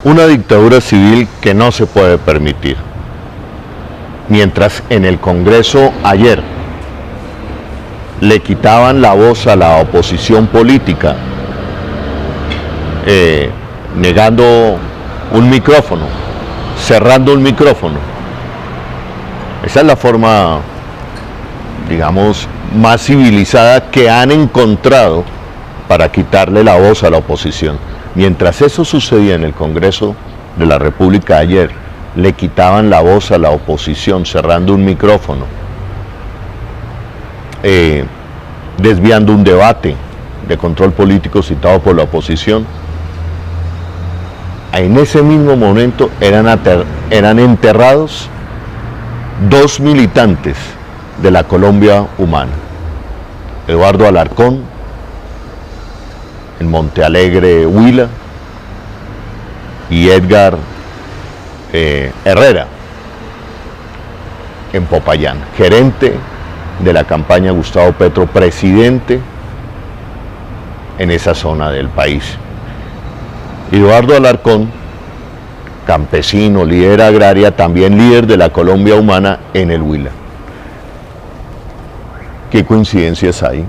Una dictadura civil que no se puede permitir. Mientras en el Congreso ayer le quitaban la voz a la oposición política, negando un micrófono, cerrando un micrófono. Esa es la forma, digamos, más civilizada que han encontrado para quitarle la voz a la oposición. Mientras eso sucedía en el Congreso de la República ayer, le quitaban la voz a la oposición, cerrando un micrófono, desviando un debate de control político citado por la oposición. En ese mismo momento eran enterrados dos militantes de la Colombia Humana, Eduardo Alarcón en Monte Alegre, Huila, y Edgar Herrera en Popayán, gerente de la campaña Gustavo Petro, presidente en esa zona del país. Eduardo Alarcón, campesino, líder agraria, también líder de la Colombia Humana en el Huila. ¿Qué coincidencias hay?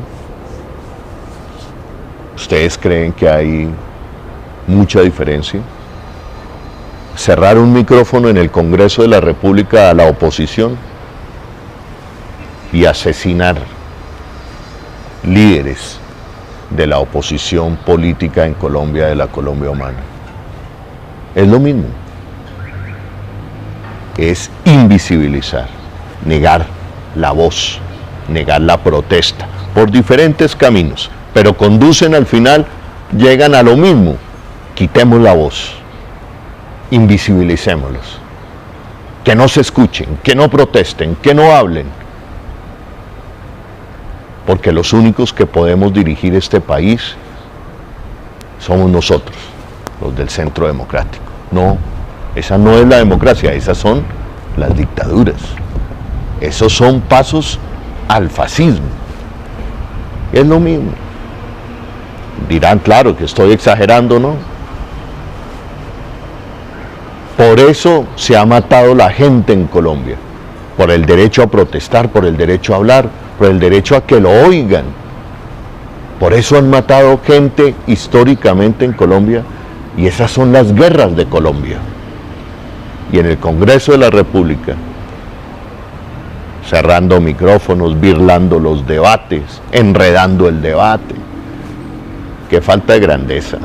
¿Ustedes creen que hay mucha diferencia? Cerrar un micrófono en el Congreso de la República a la oposición y asesinar líderes de la oposición política en Colombia, de la Colombia Humana. Es lo mismo. Es invisibilizar, negar la voz, negar la protesta, por diferentes caminos, pero conducen al final, llegan a lo mismo. Quitemos la voz, invisibilicémoslos, que no se escuchen, que no protesten, que no hablen, porque los únicos que podemos dirigir este país somos nosotros, los del Centro Democrático. No, esa no es la democracia, esas son las dictaduras, esos son pasos al fascismo. Es lo mismo. Dirán, claro, que estoy exagerando, ¿no? Por eso se ha matado la gente en Colombia, por el derecho a protestar, por el derecho a hablar, por el derecho a que lo oigan. Por eso han matado gente históricamente en Colombia, y esas son las guerras de Colombia. Y en el Congreso de la República, cerrando micrófonos, birlando los debates, enredando el debate. Qué falta de grandeza,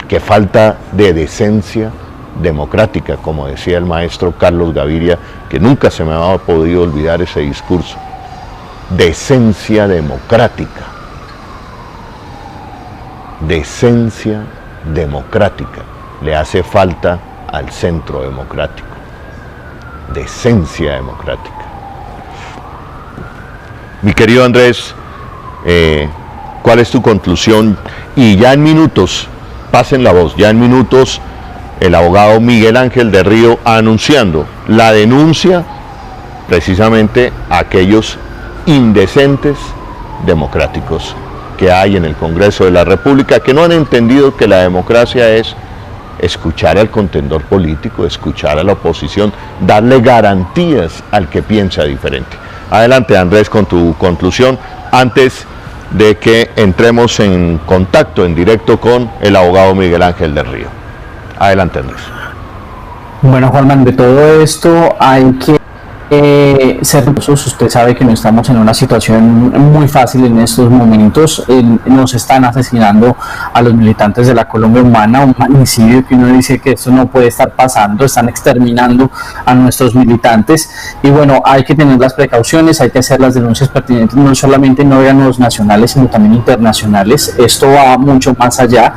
qué falta de decencia democrática, como decía el maestro Carlos Gaviria, que nunca se me había podido olvidar ese discurso. Decencia democrática. Decencia democrática le hace falta al Centro Democrático. Decencia democrática. Mi querido Andrés, ¿cuál es tu conclusión? Y ya en minutos, pasen la voz, ya en minutos el abogado Miguel Ángel de Río anunciando la denuncia precisamente a aquellos indecentes democráticos que hay en el Congreso de la República, que no han entendido que la democracia es escuchar al contendor político, escuchar a la oposición, darle garantías al que piensa diferente. Adelante, Andrés, con tu conclusión, antes de que entremos en contacto en directo con el abogado Miguel Ángel de Río. Adelante, Andrés. Bueno, Juanman, de todo esto hay que ser rigurosos. Usted sabe que no estamos en una situación muy fácil en estos momentos. Nos están asesinando a los militantes de la Colombia Humana, un magnicidio que uno dice que esto no puede estar pasando. Están exterminando a nuestros militantes, y bueno, hay que tener las precauciones, hay que hacer las denuncias pertinentes, no solamente en órganos nacionales, sino también internacionales. Esto va mucho más allá.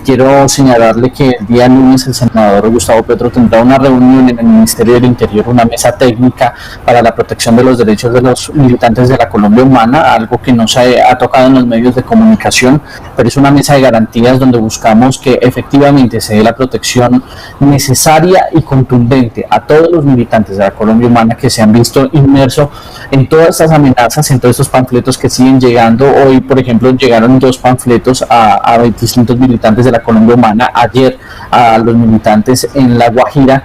Quiero señalarle que el día lunes el senador Gustavo Petro tendrá una reunión en el Ministerio del Interior, una mesa técnica República para la protección de los derechos de los militantes de la Colombia Humana, algo que no se ha tocado en los medios de comunicación, pero es una mesa de garantías donde buscamos que efectivamente se dé la protección necesaria y contundente a todos los militantes de la Colombia Humana que se han visto inmersos en todas estas amenazas, en todos estos panfletos que siguen llegando. Hoy, por ejemplo, llegaron 2 panfletos a distintos militantes de la Colombia Humana, ayer a los militantes en La Guajira,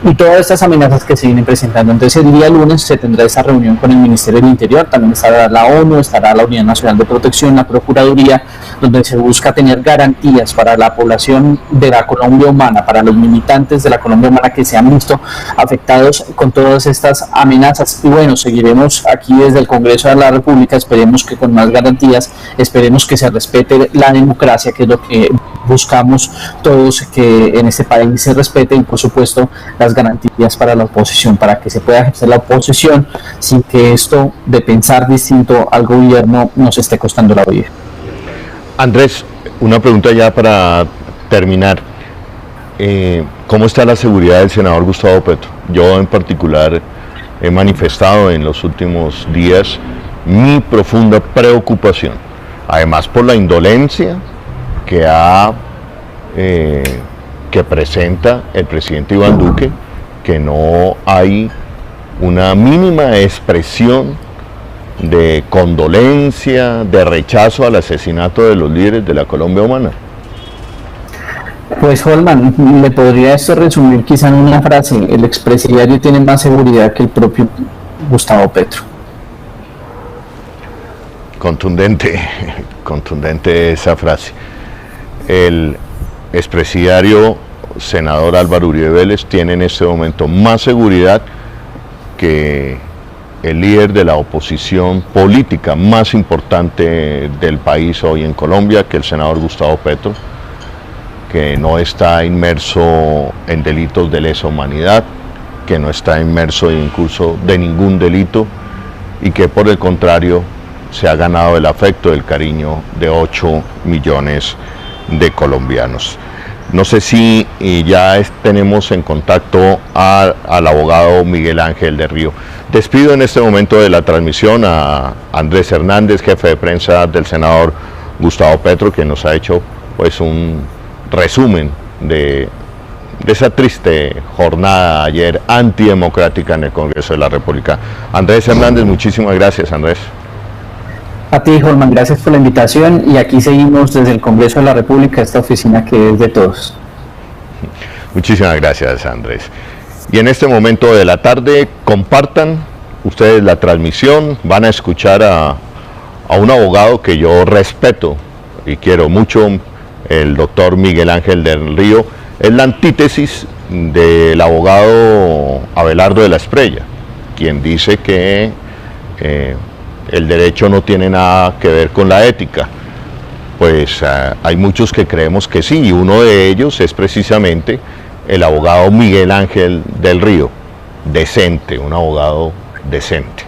y todas estas amenazas que se vienen presentando. Entonces el día lunes se tendrá esa reunión con el Ministerio del Interior, también estará la ONU, estará la Unidad Nacional de Protección, la Procuraduría, donde se busca tener garantías para la población de la Colombia Humana, para los militantes de la Colombia Humana que se han visto afectados con todas estas amenazas. Y bueno, seguiremos aquí desde el Congreso de la República, esperemos que con más garantías, esperemos que se respete la democracia, que es lo que buscamos todos, que en este país se respete, y por supuesto las garantías para la oposición, para que se pueda ejercer la oposición sin que esto de pensar distinto al gobierno nos esté costando la vida. Andrés, una pregunta ya para terminar. ¿Cómo está la seguridad del senador Gustavo Petro? Yo en particular he manifestado en los últimos días mi profunda preocupación, además por la indolencia que presenta el presidente Iván Duque, que no hay una mínima expresión de condolencia, de rechazo al asesinato de los líderes de la Colombia Humana. Pues Holman, le podría esto resumir quizá en una frase: el expresidiario tiene más seguridad que el propio Gustavo Petro. Contundente esa frase. El expresidiario senador Álvaro Uribe Vélez tiene en este momento más seguridad que el líder de la oposición política más importante del país hoy en Colombia, que el senador Gustavo Petro, que no está inmerso en delitos de lesa humanidad, que no está inmerso incluso de ningún delito, y que por el contrario se ha ganado el afecto, el cariño de 8 millones de colombianos. No sé si ya tenemos en contacto al abogado Miguel Ángel del Río. Despido en este momento de la transmisión a Andrés Hernández, jefe de prensa del senador Gustavo Petro, que nos ha hecho pues un resumen de esa triste jornada ayer antidemocrática en el Congreso de la República. Andrés Hernández, muchísimas gracias, Andrés. A ti, Holman, gracias por la invitación, y aquí seguimos desde el Congreso de la República, esta oficina que es de todos. Muchísimas gracias, Andrés. Y en este momento de la tarde, compartan ustedes la transmisión, van a escuchar a un abogado que yo respeto y quiero mucho, el doctor Miguel Ángel del Río. Es la antítesis del abogado Abelardo de la Espriella, quien dice que el derecho no tiene nada que ver con la ética. Pues hay muchos que creemos que sí, y uno de ellos es precisamente el abogado Miguel Ángel del Río, decente, un abogado decente.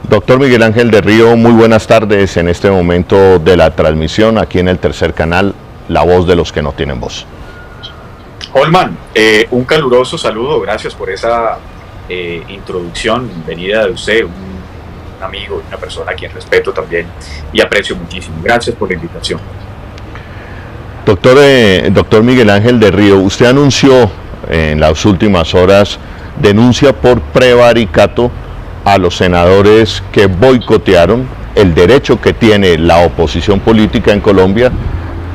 Doctor Miguel Ángel del Río, muy buenas tardes en este momento de la transmisión aquí en el tercer canal, La Voz de los que no tienen voz. Holman, un caluroso saludo, gracias por esa introducción, venida de usted, un amigo, una persona a quien respeto también y aprecio muchísimo. Gracias por la invitación. Doctor Miguel Ángel del Río, usted anunció en las últimas horas denuncia por prevaricato a los senadores que boicotearon el derecho que tiene la oposición política en Colombia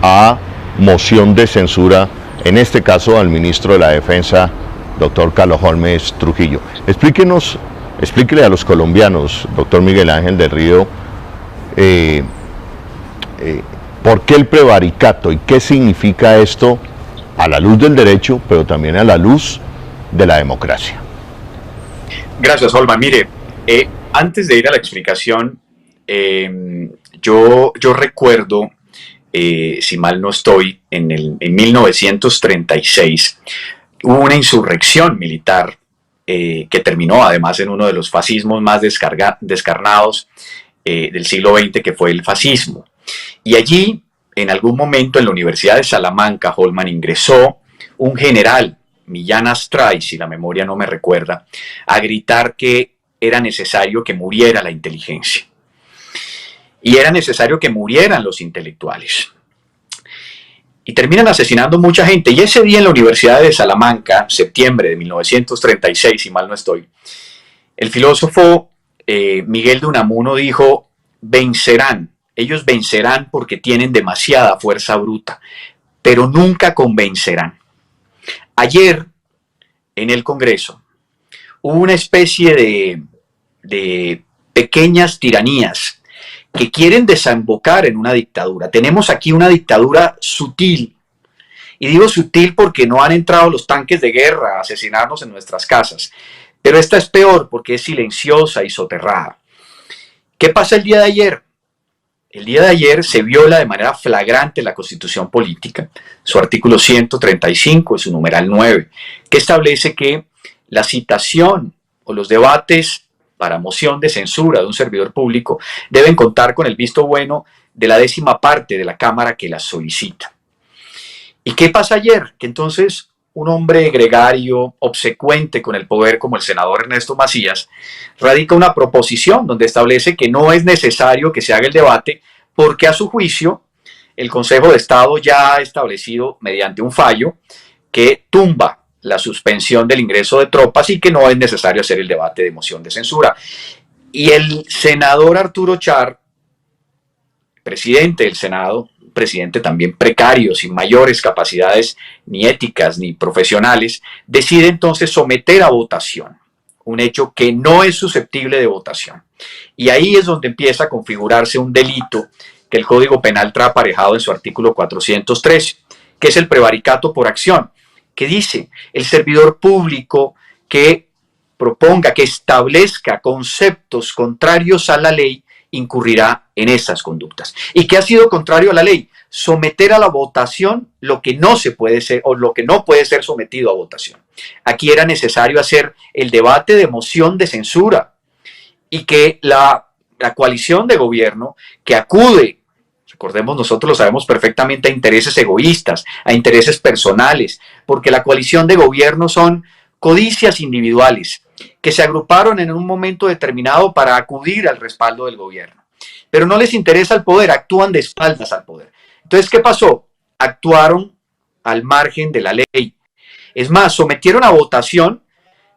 a moción de censura, en este caso al ministro de la Defensa, doctor Carlos Holmes Trujillo. Explíquele a los colombianos, doctor Miguel Ángel del Río, por qué el prevaricato y qué significa esto a la luz del derecho, pero también a la luz de la democracia. Gracias, Holman. Mire, antes de ir a la explicación, yo recuerdo, si mal no estoy, en 1936 hubo una insurrección militar que terminó además en uno de los fascismos más descarnados del siglo XX, que fue el fascismo. Y allí, en algún momento en la Universidad de Salamanca, Holman, ingresó un general Millán Astray, si la memoria no me recuerda, a gritar que era necesario que muriera la inteligencia. Y era necesario que murieran los intelectuales. Y terminan asesinando mucha gente. Y ese día en la Universidad de Salamanca, septiembre de 1936, si mal no estoy, el filósofo Miguel de Unamuno dijo: vencerán, ellos vencerán porque tienen demasiada fuerza bruta, pero nunca convencerán. Ayer, en el Congreso, hubo una especie de pequeñas tiranías que quieren desembocar en una dictadura. Tenemos aquí una dictadura sutil, y digo sutil porque no han entrado los tanques de guerra a asesinarnos en nuestras casas, pero esta es peor porque es silenciosa y soterrada. ¿Qué pasa el día de ayer? El día de ayer se viola de manera flagrante la Constitución Política, su artículo 135, su numeral 9, que establece que la citación o los debates para moción de censura de un servidor público deben contar con el visto bueno de la 10ª parte de la Cámara que las solicita. ¿Y qué pasa ayer? Que entonces un hombre gregario, obsecuente con el poder como el senador Ernesto Macías, radica una proposición donde establece que no es necesario que se haga el debate porque a su juicio el Consejo de Estado ya ha establecido mediante un fallo que tumba la suspensión del ingreso de tropas y que no es necesario hacer el debate de moción de censura. Y el senador Arturo Char, presidente del Senado, presidente también precario, sin mayores capacidades ni éticas ni profesionales, decide entonces someter a votación un hecho que no es susceptible de votación. Y ahí es donde empieza a configurarse un delito que el Código Penal trae aparejado en su artículo 413, que es el prevaricato por acción, que dice: el servidor público que proponga, que establezca conceptos contrarios a la ley, incurrirá en esas conductas. ¿Y qué ha sido contrario a la ley? Someter a la votación lo que no se puede ser o lo que no puede ser sometido a votación. Aquí era necesario hacer el debate de moción de censura y que la coalición de gobierno que acude, recordemos, nosotros lo sabemos perfectamente, a intereses egoístas, a intereses personales, porque la coalición de gobierno son codicias individuales que se agruparon en un momento determinado para acudir al respaldo del gobierno. Pero no les interesa el poder, actúan de espaldas al poder. Entonces, ¿qué pasó? Actuaron al margen de la ley. Es más, sometieron a votación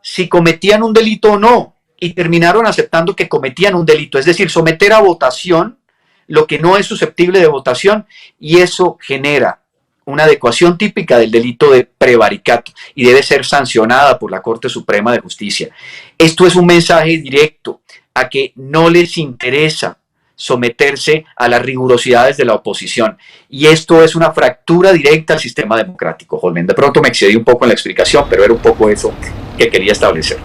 si cometían un delito o no, y terminaron aceptando que cometían un delito. Es decir, someter a votación lo que no es susceptible de votación, y eso genera una adecuación típica del delito de prevaricato y debe ser sancionada por la Corte Suprema de Justicia. Esto es un mensaje directo a que no les interesa someterse a las rigurosidades de la oposición, y esto es una fractura directa al sistema democrático. Holmen, de pronto me excedí un poco en la explicación, pero era un poco eso que quería establecer.